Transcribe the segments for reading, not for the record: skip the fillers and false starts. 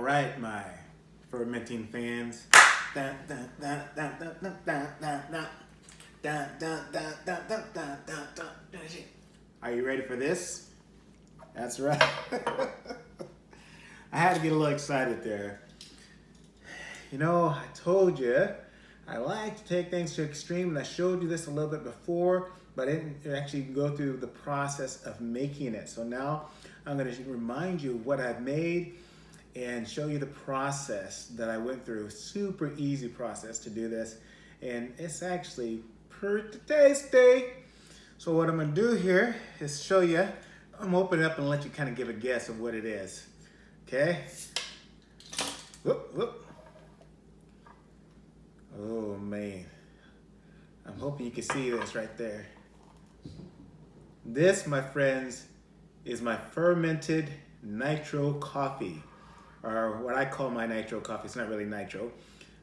right, my fermenting fans. Are you ready for this? That's right. I had to get a little excited there. You know, I told you I like to take things to extreme, and I showed you this a little bit before, but I didn't actually go through the process of making it. So now I'm going to remind you what I've made and show you the process that I went through. Super easy process to do this, and it's actually pretty tasty. So what I'm going to do here is show you. I'm opening it up and let you kind of give a guess of what it is. Okay? Whoop, whoop. Oh man, I'm hoping you can see this right there. This, my friends, is my fermented nitro coffee, or what I call my nitro coffee. It's not really nitro,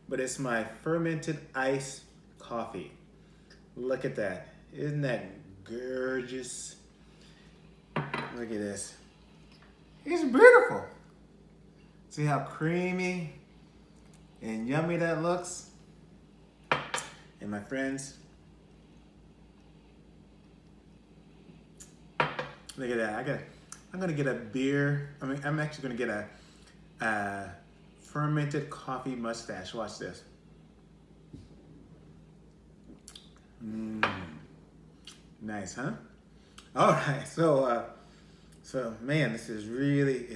but it's my fermented ice coffee. Look at that. Isn't that gorgeous? Look at this. It's beautiful. See how creamy and yummy that looks? And my friends, look at that. I'm gonna get a beer. I'm actually gonna get a fermented coffee mustache. Watch this. Nice, huh? All right. So man, this is really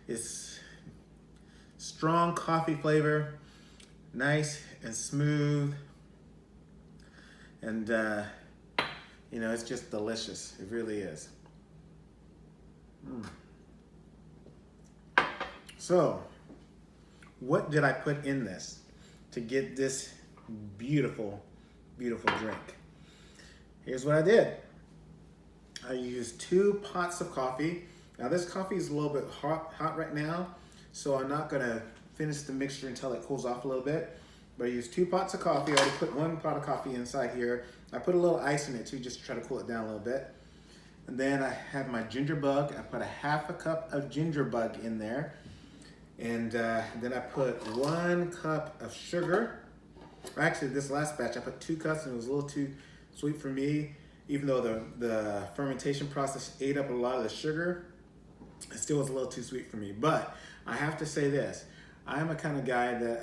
it's strong coffee flavor, nice and smooth. And, you know, it's just delicious. It really is. So, what did I put in this to get this beautiful, beautiful drink? Here's what I did. I used 2 pots of coffee. Now, this coffee is a little bit hot right now, so I'm not going to finish the mixture until it cools off a little bit. But I used 2 pots of coffee. I already put 1 pot of coffee inside here. I put a little ice in it too, just to try to cool it down a little bit. And then I have my ginger bug. I put a 1/2 cup of ginger bug in there. And then I put 1 cup of sugar. Actually, this last batch, I put 2 cups and it was a little too sweet for me. Even though the fermentation process ate up a lot of the sugar, it still was a little too sweet for me. But I have to say this. I'm a kind of guy that,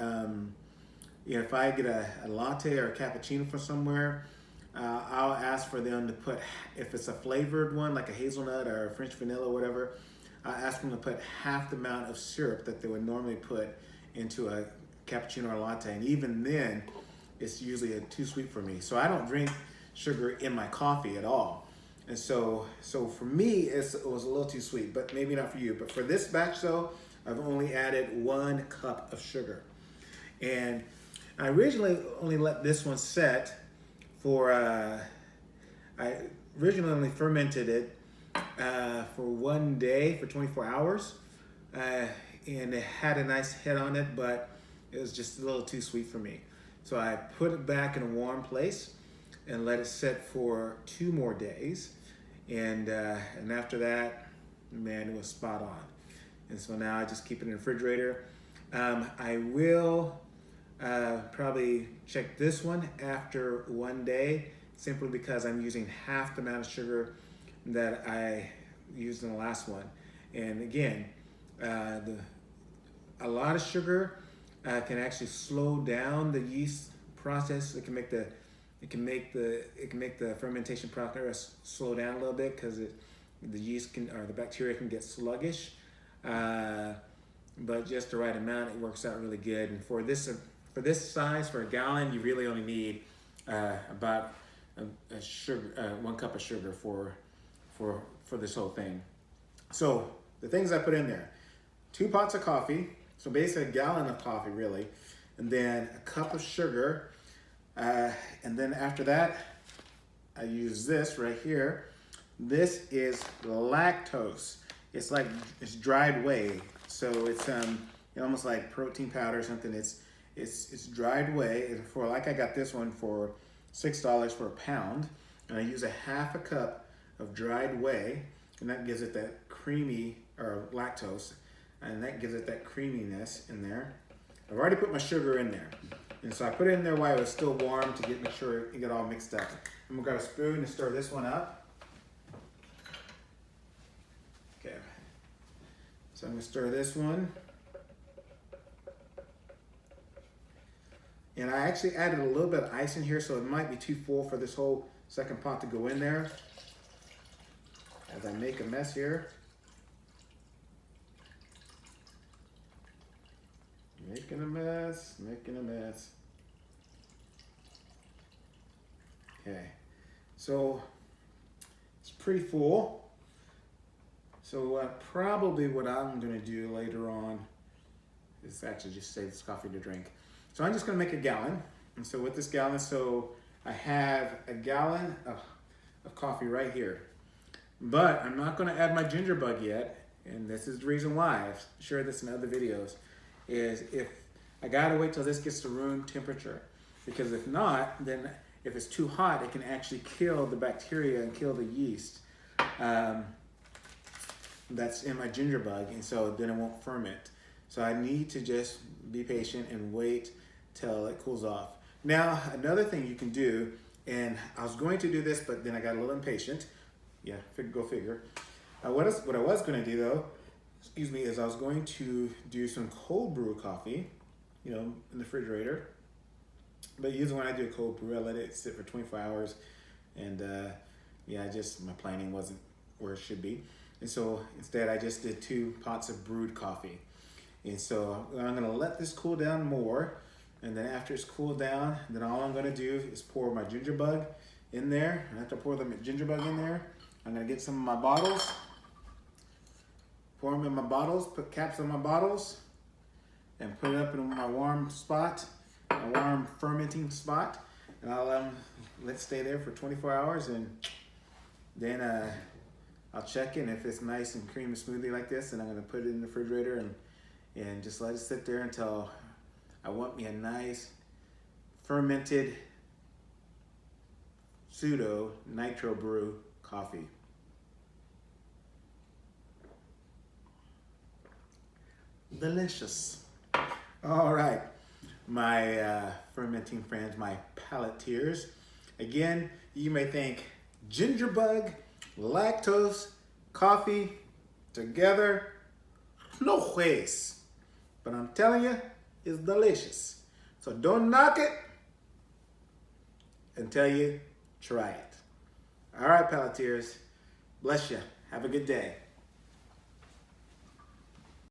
you know, if I get a latte or a cappuccino from somewhere, I'll ask for them to put, if it's a flavored one, like a hazelnut or a French vanilla or whatever, I ask them to put 1/2 the amount of syrup that they would normally put into a cappuccino or latte. And even then, it's usually too sweet for me. So I don't drink sugar in my coffee at all. And so for me, it was a little too sweet, but maybe not for you. But for this batch though, I've only added 1 cup of sugar. And I originally only let this one set for, I originally only fermented it for 1 day, for 24 hours. And it had a nice head on it, but it was just a little too sweet for me. So I put it back in a warm place and let it set for 2 more days. And after that, man, it was spot on. And so now I just keep it in the refrigerator. I will probably check this one after 1 day, simply because I'm using 1/2 the amount of sugar that I used in the last one. And again, a lot of sugar can actually slow down the yeast process. It can make the fermentation process slow down a little bit, because the yeast or the bacteria can get sluggish. But just the right amount, it works out really good. And for this size, for a gallon, you really only need about a sugar, 1 cup of sugar for this whole thing. So the things I put in there: 2 pots of coffee, so basically a gallon of coffee really, and then a cup of sugar, and then after that, I use this right here. This is lactose. It's dried whey, so it's almost like protein powder or something. It's dried whey. And I got this one for $6 for a pound, and I use a 1/2 cup of dried whey, and that gives it that creamy, or lactose, and that gives it that creaminess in there. I've already put my sugar in there. And so I put it in there while it was still warm to make sure it get all mixed up. I'm gonna grab a spoon and stir this one up. Okay. So I'm gonna stir this one. And I actually added a little bit of ice in here, so it might be too full for this whole second pot to go in there. As I make a mess here. Making a mess, making a mess. Okay, so it's pretty full. So probably what I'm gonna do later on is actually just save this coffee to drink. So I'm just gonna make a gallon. And so with this gallon, so I have a gallon of coffee right here. But I'm not gonna add my ginger bug yet. And this is the reason why, I've shared this in other videos, is if I gotta wait till this gets to room temperature. Because if not, then if it's too hot, it can actually kill the bacteria and kill the yeast that's in my ginger bug, and so then it won't ferment. So I need to just be patient and wait till it cools off. Now, another thing you can do, and I was going to do this, but then I got a little impatient. Yeah, go figure. What I was gonna do though, excuse me, is I was going to do some cold brew coffee, you know, in the refrigerator. But usually when I do a cold brew, I let it sit for 24 hours. And yeah, my planning wasn't where it should be. And so instead I just did 2 pots of brewed coffee. And so I'm gonna let this cool down more. And then after it's cooled down, then all I'm gonna do is pour my ginger bug in there. And after I pour the ginger bug in there, I'm gonna get some of my bottles, pour them in my bottles, put caps on my bottles, and put it up in my warm spot, a warm fermenting spot. And I'll let it stay there for 24 hours, and then I'll check it. If it's nice and creamy smoothie like this, and I'm gonna put it in the refrigerator and just let it sit there until I want me a nice fermented Pseudo Nitro-brew coffee. Delicious. All right, my fermenting friends, my palateers. Again, you may think ginger bug, lactose, coffee together, no juez. But I'm telling you, it's delicious. So don't knock it until you try it. All right, palateers, bless you. Have a good day.